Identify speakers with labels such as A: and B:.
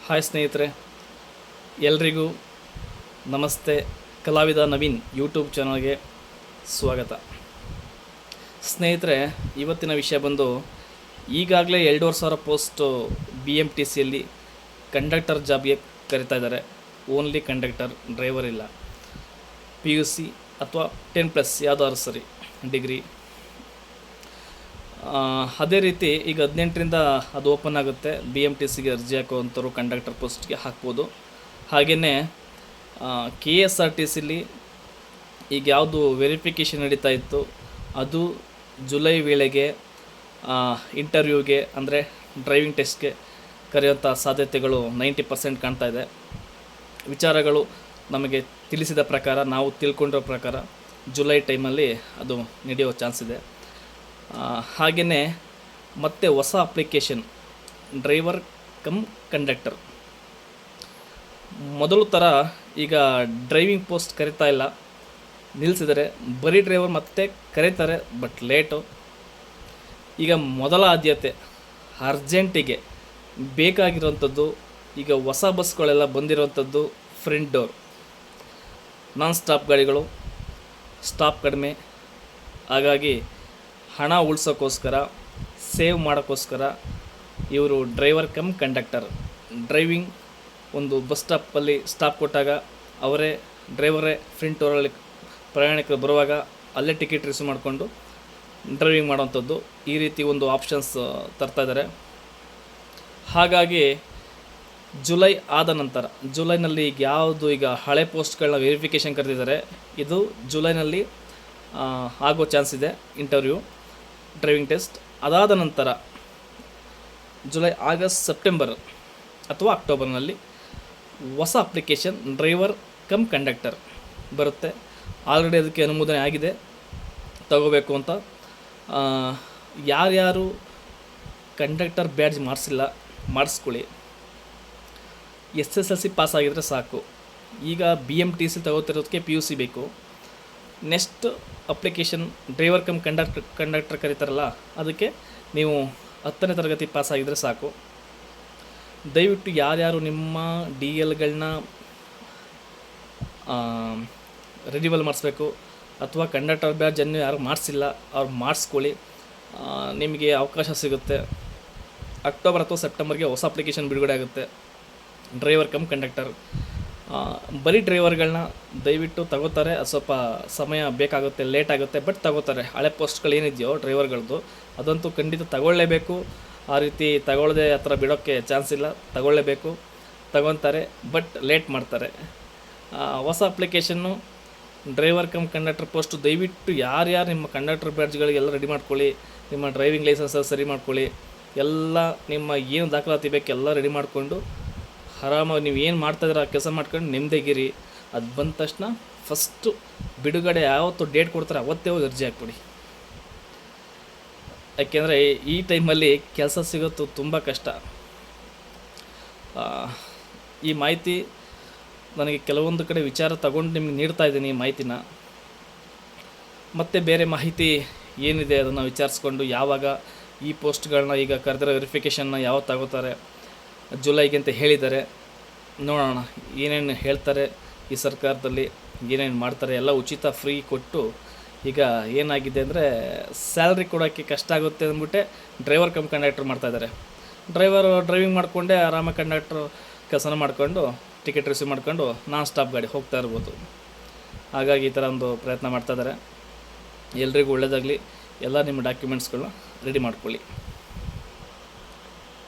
A: Hi ಸ್ನೇಹಿತರೆ, ಎಲ್ರಿಗೂ ನಮಸ್ತೆ. ಕಲಾವಿದ ನವೀನ್ ಯೂಟ್ಯೂಬ್ ಚಾನಲ್ಗೆ ಸ್ವಾಗತ. ಸ್ನೇಹಿತರೆ, ಇವತ್ತಿನ ವಿಷಯ ಬಂದು ಈಗಾಗಲೇ 2,500 ಪೋಸ್ಟು BMTCಯಲ್ಲಿ ಕಂಡಕ್ಟರ್ ಜಾಬ್ಗೆ ಕರಿತಾ ಇದ್ದಾರೆ. ಓನ್ಲಿ ಕಂಡಕ್ಟರ್, ಡ್ರೈವರ್ ಇಲ್ಲ. PUC ಅಥವಾ 10+ ಯಾವುದಾದ್ರು ಸರಿ ಡಿಗ್ರಿ. ಅದೇ ರೀತಿ ಈಗ 18ರಿಂದ ಅದು ಓಪನ್ ಆಗುತ್ತೆ. BMTCಗೆ ಅರ್ಜಿ ಹಾಕುವಂಥವ್ರು ಕಂಡಕ್ಟರ್ ಪೋಸ್ಟ್ಗೆ ಹಾಕ್ಬೋದು. ಹಾಗೆಯೇ KSRTCಲಿ ಈಗ ಯಾವುದು ವೆರಿಫಿಕೇಷನ್ ನಡೀತಾ ಇತ್ತು ಅದು ಜುಲೈ ವೇಳೆಗೆ ಇಂಟರ್ವ್ಯೂಗೆ ಅಂದರೆ ಡ್ರೈವಿಂಗ್ ಟೆಸ್ಟ್ಗೆ ಕರೆಯುವಂಥ ಸಾಧ್ಯತೆಗಳು 90% ಕಾಣ್ತಾ ಇದೆ. ವಿಚಾರಗಳು ನಮಗೆ ತಿಳಿಸಿದ ಪ್ರಕಾರ, ನಾವು ತಿಳ್ಕೊಂಡಿರೋ ಪ್ರಕಾರ ಜುಲೈ ಟೈಮಲ್ಲಿ ಅದು ನಡೆಯೋ ಚಾನ್ಸ್ ಇದೆ. ಹಾಗೆಯೇ ಮತ್ತೆ ಹೊಸ ಅಪ್ಲಿಕೇಶನ್ ಡ್ರೈವರ್ ಕಮ್ ಕಂಡಕ್ಟರ್. ಮೊದಲು ಥರ ಈಗ ಡ್ರೈವಿಂಗ್ ಪೋಸ್ಟ್ ಕರಿತಾ ಇಲ್ಲ, ನಿಲ್ಲಿಸಿದರೆ. ಬರೀ ಡ್ರೈವರ್ ಮತ್ತೆ ಕರೀತಾರೆ, ಬಟ್ ಲೇಟು. ಈಗ ಮೊದಲ ಆದ್ಯತೆ ಅರ್ಜೆಂಟಿಗೆ ಬೇಕಾಗಿರೋವಂಥದ್ದು ಈಗ ಹೊಸ ಬಸ್ಗಳೆಲ್ಲ ಬಂದಿರೋವಂಥದ್ದು ಫ್ರಂಟ್ ಡೋರ್, ನಾನ್ ಸ್ಟಾಪ್ ಗಾಡಿಗಳು, ಸ್ಟಾಪ್ ಕಡಿಮೆ. ಹಾಗಾಗಿ ಹಣ ಉಳಿಸೋಕ್ಕೋಸ್ಕರ, ಸೇವ್ ಮಾಡೋಕ್ಕೋಸ್ಕರ ಇವರು ಡ್ರೈವರ್ ಕಮ್ ಕಂಡಕ್ಟರ್. ಡ್ರೈವಿಂಗ್ ಒಂದು ಬಸ್ ಸ್ಟಾಪಲ್ಲಿ ಸ್ಟಾಪ್ ಕೊಟ್ಟಾಗ ಅವರೇ ಡ್ರೈವರೇ ಫ್ರಂಟ್ ಡೋರಲ್ಲಿ ಪ್ರಯಾಣಿಕರು ಬರುವಾಗ ಅಲ್ಲೇ ಟಿಕೆಟ್ ರಿಸೀವ್ ಮಾಡಿಕೊಂಡು ಡ್ರೈವಿಂಗ್ ಮಾಡೋವಂಥದ್ದು. ಈ ರೀತಿ ಒಂದು ಆಪ್ಷನ್ಸ್ ತರ್ತಾ ಇದ್ದಾರೆ. ಹಾಗಾಗಿ ಜುಲೈ ಆದ ನಂತರ, ಜುಲೈನಲ್ಲಿ ಈಗ ಯಾವುದು ಈಗ ಹಳೆ ಪೋಸ್ಟ್ಗಳನ್ನ ವೆರಿಫಿಕೇಷನ್ ಕರೆದಿದ್ದಾರೆ, ಇದು ಜುಲೈನಲ್ಲಿ ಆಗೋ ಚಾನ್ಸ್ ಇದೆ ಇಂಟರ್ವ್ಯೂ, ಡ್ರೈವಿಂಗ್ ಟೆಸ್ಟ್. ಅದಾದ ನಂತರ ಜುಲೈ, ಆಗಸ್ಟ್, ಸೆಪ್ಟೆಂಬರ್ ಅಥವಾ ಅಕ್ಟೋಬರ್ನಲ್ಲಿ ಹೊಸ ಅಪ್ಲಿಕೇಶನ್ ಡ್ರೈವರ್ ಕಮ್ ಕಂಡಕ್ಟರ್ ಬರುತ್ತೆ. ಆಲ್ರೆಡಿ ಅದಕ್ಕೆ ಅನುಮೋದನೆ ಆಗಿದೆ, ತಗೋಬೇಕು ಅಂತ. ಯಾರ್ಯಾರು ಕಂಡಕ್ಟರ್ ಬ್ಯಾಡ್ಜ್ ಮಾಡಿಸಿಲ್ಲ, ಮಾಡಿಸ್ಕೊಳ್ಳಿ. SSLC ಪಾಸ್ ಆಗಿದ್ರೆ ಸಾಕು. ಈಗ BMTC ತಗೋತಿರೋದಕ್ಕೆ PUC ಬೇಕು. Next application driver cum conductor ಕರೀತಾರಲ್ಲ, ಅದಕ್ಕೆ ನೀವು 10ನೇ ತರಗತಿ ಪಾಸ್ ಆಗಿದ್ರೆ ಸಾಕು. ದಯವಿಟ್ಟು ಯಾರ್ಯಾರು ನಿಮ್ಮ DLಗಳನ್ನ ರಿನಿವಲ್ ಮಾಡಿಸ್ಬೇಕು ಅಥವಾ ಕಂಡಕ್ಟರ್ ಬ್ಯಾಡ್ಜನ್ನು ಯಾರು ಮಾಡಿಸಿಲ್ಲ ಅವ್ರು ಮಾಡಿಸ್ಕೊಳ್ಳಿ. ನಿಮಗೆ ಅವಕಾಶ ಸಿಗುತ್ತೆ. ಅಕ್ಟೋಬರ್ ಅಥವಾ ಸೆಪ್ಟೆಂಬರ್ಗೆ ಹೊಸ ಅಪ್ಲಿಕೇಶನ್ ಬಿಡುಗಡೆ ಆಗುತ್ತೆ, ಡ್ರೈವರ್ ಕಮ್ ಕಂಡಕ್ಟರ್. ಬರೀ ಡ್ರೈವರ್ಗಳನ್ನ ದಯವಿಟ್ಟು ತಗೋತಾರೆ. ಅದು ಸ್ವಲ್ಪ ಸಮಯ ಬೇಕಾಗುತ್ತೆ, ಲೇಟ್ ಆಗುತ್ತೆ, ಬಟ್ ತಗೋತಾರೆ. ಹಳೆ ಪೋಸ್ಟ್ಗಳು ಏನಿದೆಯೋ ಡ್ರೈವರ್ಗಳದ್ದು ಅದಂತೂ ಖಂಡಿತ ತಗೊಳ್ಳೇಬೇಕು. ಆ ರೀತಿ ತಗೊಳ್ಳದೆ ಆ ಥರ ಬಿಡೋಕ್ಕೆ ಚಾನ್ಸ್ ಇಲ್ಲ, ತಗೊಳ್ಳೇಬೇಕು. ತಗೊತಾರೆ, ಬಟ್ ಲೇಟ್ ಮಾಡ್ತಾರೆ. ಹೊಸ application driver cum conductor post ದಯವಿಟ್ಟು ಯಾರ್ಯಾರು ನಿಮ್ಮ ಕಂಡಕ್ಟರ್ ಬ್ಯಾಡ್ಜ್ಗಳಿಗೆಲ್ಲ ರೆಡಿ ಮಾಡ್ಕೊಳ್ಳಿ. ನಿಮ್ಮ ಡ್ರೈವಿಂಗ್ ಲೈಸೆನ್ಸ್ ಸರಿ ಮಾಡ್ಕೊಳ್ಳಿ. ಎಲ್ಲ ನಿಮ್ಮ ಏನು ದಾಖಲಾತಿ ಬೇಕು ಎಲ್ಲ ರೆಡಿ ಮಾಡಿಕೊಂಡು ಆರಾಮಾಗಿ ನೀವು ಏನು ಮಾಡ್ತಾಯಿದ್ರೆ ಆ ಕೆಲಸ ಮಾಡ್ಕೊಂಡು ನೆಮ್ಮದಿಗಿರಿ. ಅದು ಬಂದ ತಕ್ಷಣ ಫಸ್ಟು ಬಿಡುಗಡೆ ಯಾವತ್ತು ಡೇಟ್ ಕೊಡ್ತಾರೆ ಅವತ್ತೇ ಹೋಗಿ ಅರ್ಜಿ ಹಾಕ್ಬಿಡಿ. ಯಾಕೆಂದರೆ ಈ ಟೈಮಲ್ಲಿ ಕೆಲಸ ಸಿಗೋದು ತುಂಬ ಕಷ್ಟ. ಈ ಮಾಹಿತಿ ನನಗೆ ಕೆಲವೊಂದು ಕಡೆ ವಿಚಾರ ತಗೊಂಡು ನಿಮಗೆ ನೀಡ್ತಾ ಇದ್ದೀನಿ ಈ ಮಾಹಿತಿನ. ಮತ್ತು ಬೇರೆ ಮಾಹಿತಿ ಏನಿದೆ ಅದನ್ನು ವಿಚಾರಿಸ್ಕೊಂಡು ಯಾವಾಗ ಈ ಪೋಸ್ಟ್ಗಳನ್ನ ಈಗ ಕರೆದಿರೋ ವೆರಿಫಿಕೇಷನ್ನ ಯಾವಾಗ ತಗೋತಾರೆ, ಜುಲೈಗೆ ಅಂತ ಹೇಳಿದ್ದಾರೆ. ನೋಡೋಣ ಏನೇನು ಹೇಳ್ತಾರೆ, ಈ ಸರ್ಕಾರದಲ್ಲಿ ಏನೇನು ಮಾಡ್ತಾರೆ. ಎಲ್ಲ ಉಚಿತ ಫ್ರೀ ಕೊಟ್ಟು ಈಗ ಏನಾಗಿದೆ ಅಂದರೆ ಸ್ಯಾಲ್ರಿ ಕೊಡೋಕ್ಕೆ ಕಷ್ಟ ಆಗುತ್ತೆ ಅಂದ್ಬಿಟ್ಟೆ ಡ್ರೈವರ್ ಕಮ್ ಕಂಡಕ್ಟರ್ ಮಾಡ್ತಾಯಿದ್ದಾರೆ. ಡ್ರೈವಿಂಗ್ ಮಾಡಿಕೊಂಡೇ ಆರಾಮಾಗಿ ಕಂಡಕ್ಟ್ರು ಕೆಲಸನ ಮಾಡಿಕೊಂಡು ಟಿಕೆಟ್ ರಿಸೀವ್ ಮಾಡ್ಕೊಂಡು ನಾನ್ ಸ್ಟಾಪ್ ಗಾಡಿ ಹೋಗ್ತಾ ಇರ್ಬೋದು. ಹಾಗಾಗಿ ಈ ಥರ ಒಂದು ಪ್ರಯತ್ನ ಮಾಡ್ತಾಯಿದ್ದಾರೆ. ಎಲ್ರಿಗೂ ಒಳ್ಳೆಯದಾಗಲಿ. ಎಲ್ಲ ನಿಮ್ಮ ಡಾಕ್ಯುಮೆಂಟ್ಸ್ಗಳನ್ನ ರೆಡಿ ಮಾಡ್ಕೊಳ್ಳಿ.